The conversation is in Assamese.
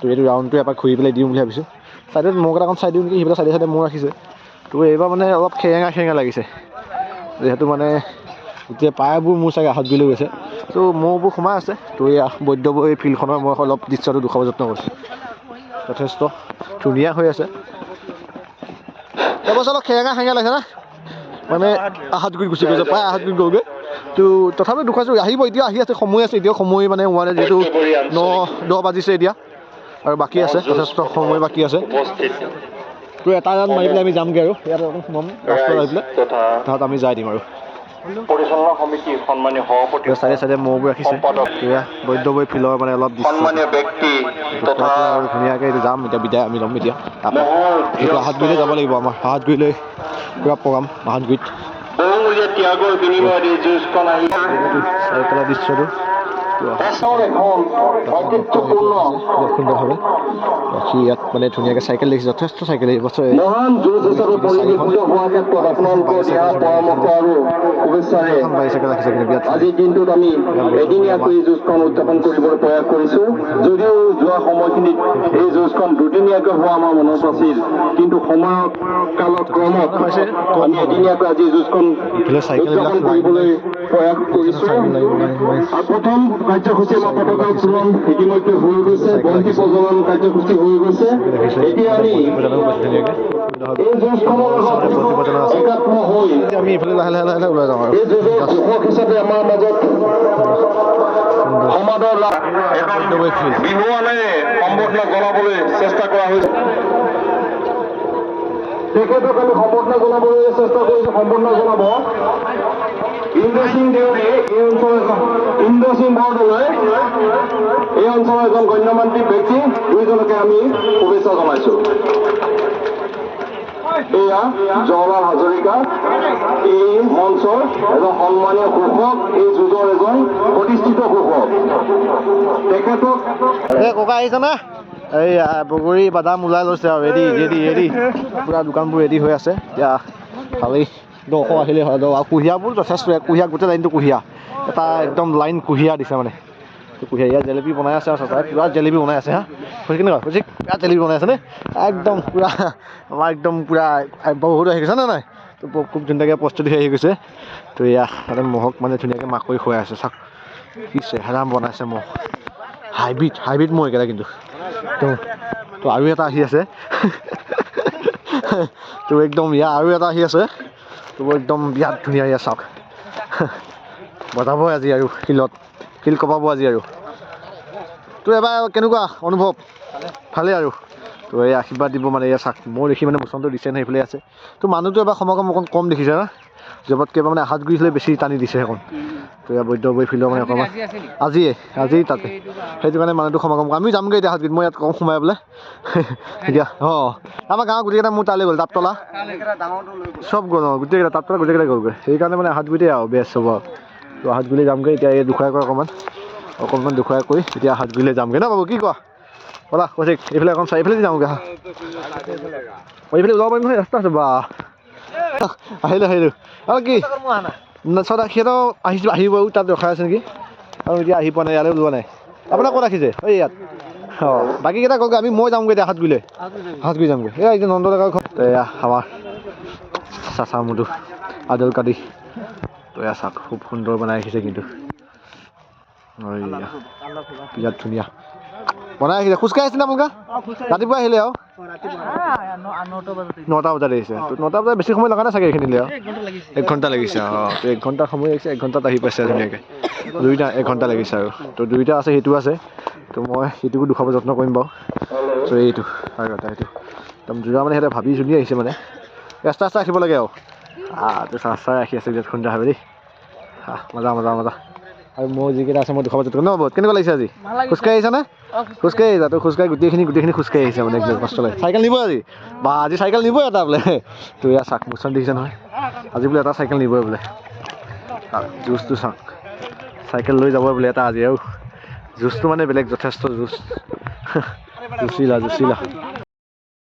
তো এইটো ৰাউণ্ডটো এপাক ঘূৰি পেলাই দিওঁ বুলি ভাবিছোঁ চাইডত মোক এটা অকণ চাই দিওঁ নেকি সেইবিলাক চাইডে চাইডে মোৰ ৰাখিছে তো এইবাৰ মানে অলপ খেৰেঙা লাগিছে যিহেতু মানে গোটেই প্ৰায়বোৰ মোৰ চাগে আহত গৈ গৈছে তো মৌবোৰ সোমাই আছে তো এই বৈদ্যবৈ এই ফিল্ডখনৰ মই অলপ দৃশ্যটো দেখুৱাব যত্ন কৰিছোঁ যথেষ্ট ধুনীয়া হৈ আছে এবছৰ অলপ খেৰেঙা লাগিছে না মানে আহত গুচি গৈছে প্ৰায় আহত গ'লগৈ তো তথাপিও দেখুৱাইছোঁ আহিব এতিয়া আহি আছে সময় আছে এতিয়াও সময় মানে হোৱা নাই যিহেতু 9-10 বাজিছে এতিয়া আৰু বাকী আছে যথেষ্ট সময় বাকী আছে তো এটা ৰাউণ্ড মাৰি পেলাই আমি যামগৈ আৰু ইয়াত অকণ সোমাম ৰাস্তাত আহি পেলাই তাত আমি যাই দিম আৰু পৰিচালনা সমিতিৰ সন্মানীয় সভাপতি চাইডে মৌবোৰ ৰাখিছে এয়া বৈদ্যবৈ ফিল্ডৰ মানে অলপ সন্মানীয় ব্যক্তি তথা আৰু ধুনীয়াকৈ এইটো যাম এতিয়া বিদায় আমি ল'ম এতিয়া এইটো আহাতগুৰিলৈ যাব লাগিব আমাৰ আহাতগুৰিলৈ পূৰা প্ৰগ্ৰাম আহাতগুৰিত বহুমূলীয়া ত্যাগৰ বিনিময়ত এই যুঁজখন আহি চাৰিফালে দৃশ্যটো সুন্দৰভাৱে ৰাখি ইয়াত মানে ধুনীয়াকৈ চাইকেল দেখিছে যথেষ্ট চাইকেল এই বছৰ মহান যুঁজ হিচাপে পৰিগণিত হোৱাৰ ক্ষেত্ৰত আপোনালোকৰ দিহা পৰামৰ্শ আৰু শুভেচ্ছাৰে আজিৰ দিনটোত আমি এদিনীয়াকৈ এই যুঁজখন উদযাপন কৰিবলৈ প্ৰয়াস কৰিছোঁ যদিও যোৱা সময়খিনিত এই যুঁজখন দুদিনীয়াকৈ হোৱা আমাৰ মনত আছিল কিন্তু সময়ৰ কালত ক্ৰমত আমি এদিনীয়াকৈ আজি যুঁজখন উদযাপন কৰিবলৈ প্ৰয়াস কৰিছোঁ আৰু প্ৰথম কাৰ্যসূচী বা পতাকা উত্তোলন ইতিমধ্যে হৈ গৈছে বন্তি প্ৰজ্বলন কাৰ্যসূচী হৈ গৈছে এতিয়া আমি এই যুঁজখনৰ একাত্ম হৈ আমি এইফালে লাহে ওলাই যাওঁ আৰু এই যুঁজৰ ঘোষক হিচাপে আমাৰ মাজত সমাদৰ বিহুৱানেৰে সম্বৰ্ধনা জনাবলৈ চেষ্টা কৰা হৈছে তেখেতক আমি সম্বৰ্ধনা জনাবলৈ চেষ্টা কৰিছোঁ সম্বৰ্ধনা জনাব ইন্দ্ৰ সিং দেউৰী এই অঞ্চলৰ ইন্দ্ৰ সিং বৰদলৈ এই অঞ্চলৰ এজন গণ্যমান্য ব্যক্তি দুইজনকে আমি শুভেচ্ছা জনাইছোঁ এয়া জৱাহৰলাল হাজৰিকা এই মঞ্চৰ এজন সন্মানীয় ঘোষক এই যুঁজৰ এজন প্ৰতিষ্ঠিত ঘোষক তেখেতক ককা আহিছে না এই বগৰী বাদাম ওলাই লৈছে আৰু ৰেডি পূৰা দোকানবোৰ ৰেডি হৈ আছে এতিয়া খালি দৰ্শক আহিলে হয় আৰু কুঁহিয়াৰবোৰ যথেষ্ট কুঁহিয়াৰ গোটেই লাইনটো কুঁহিয়াৰ এটা একদম লাইন কুঁহিয়াৰ দিছে মানে কুঁহিয়াৰ ইয়াত জেলেপি বনাই আছে আৰু চাচাই পূৰা জেলেপি বনাই আছে হা কেনেকুৱা কৈছে পূৰা জেলেপি বনাই আছে নে একদম পূৰা আমাৰ একদম পূৰা বহুত আহি গৈছে নে নাই তো খুব ধুনীয়াকৈ প্ৰস্তুতি হৈ আহি গৈছে তো এয়া একদম মহক মানে ধুনীয়াকৈ মাকৈ খুৱাই আছে চাওক কি চেহেৰা বনাইছে মহ হাইব্ৰিড মহ একেটা কিন্তু তো আৰু এটা আহি আছে তো একদম ইয়াৰ আৰু এটা আহি আছে তো একদম বিৰাট ধুনীয়া ইয়াৰ চাওক বজাব আজি আৰু শিল কপাব আজি আৰু তো এবাৰ কেনেকুৱা অনুভৱ ভালেই আৰু তো এই আশীৰ্বাদ দিব মানে এয়া চাওক মোৰ দেখি মানে মুচনটো দিছে নহয় সেইফালে আছে তো মানুহটো এবাৰ সমাগম অকণ কম দেখিছে না জবতকৈ এবাৰ মানে আহাতগুৰিলৈ বেছি টানি দিছে সেইখন তো এয়া বৈদ্যবৈ ফিল্ডৰ মানে অকণমান আজি তাতে সেইটো কাৰণে মানুহটো সমাগম আমি যামগৈ এতিয়া আহাতগুৰিত মই ইয়াত কম সোমাই পেলাই এতিয়া আমাৰ গাঁৱৰ গোটেইকেইটা মোৰ তালৈ গ'ল তাপতলা চব গ'ল গোটেইকেইটা তাপতলা গোটেইকেইটা গ'লগৈ সেইকাৰণে মানে আহাতগুৰিতে আৰু বেষ্ট হ'ব আৰু তো আহাতগুৰিলৈ যামগৈ এতিয়া এই দুখুৱাই কৈ অকণমান দুখুৱাই কৰি এতিয়া আহাতগুৰিলৈ যামগৈ ন বাবু কি কোৱা ব'লা কৈছে এইফালে অকণ চাৰিফালে যাওঁগৈ এইফালে ওলাব পাৰিম নহয় ৰাস্তা আছে বা আহিলোঁ আৰু কি সিহঁতৰ আহিব আৰু তাত ৰখাই আছে নেকি আৰু এতিয়া আহি পোৱা নাই ইয়ালৈ ওলোৱা নাই আপোনাৰ ক'ত ৰাখিছে এই ইয়াত বাকীকেইটা কওকগৈ মই যামগৈ এতিয়া হাতগুৰি যামগৈ এয়া এতিয়া নন্দ ডেকাৰ ঘৰ এয়া আমাৰ চাচা মুদু আদল কাদি তো এয়া চাওক খুব সুন্দৰ বনাই ৰাখিছে কিন্তু বিৰাট ধুনীয়া বনাই ৰাখিছে খোজকাঢ়ি আহিছে নে আপোনালোকে ৰাতিপুৱা আহিলে আৰু 9টা বজাত আহিছে তো 9টা বজাত বেছি সময় লগা নাই চাগে এইখিনিলৈ আৰু 1 ঘণ্টা লাগিছে তো 1 ঘণ্টা সময় লাগিছে 1 ঘণ্টাত আহি পাইছে ধুনীয়াকৈ দুইটা 1 ঘণ্টা লাগিছে আৰু তো দুইটা আছে সেইটো আছে তো মই সেইটোকো দেখুৱাব যত্ন কৰিম বাৰু তো এইটো আৰু এটা এইটো একদম যোৰা মানে সিহঁতে ভাবি চুনি আহিছে মানে ৰাস্তা ৰাখিব লাগে আৰু তো ৰাস্তা ৰাখি আছে বিৰাট সুন্দৰ ভাবে দেই মজা আৰু মোৰ যিকেইটা আছে মই দেখুৱাব যত্ন কৰিম ন বহুত কেনেকুৱা লাগিছে আজি খোজকাঢ়ি আহিছা নে খোজকাঢ়ি আহিছা তো খোজকাঢ়ি গোটেইখিনি খোজকাঢ়ি আহিছে মানে একদম কষ্ট লাগে চাইকেল নিব আজি চাইকেল নিবই এটা বোলে তো ইয়াৰ চাক মোচন দেখিছে নহয় আজি বোলে এটা চাইকেল নিবই বোলে জুচটো চাওক চাইকেল লৈ যাব বোলে এটা আজি আৰু জুচটো মানে বেলেগ যথেষ্ট জুচ জুচিলা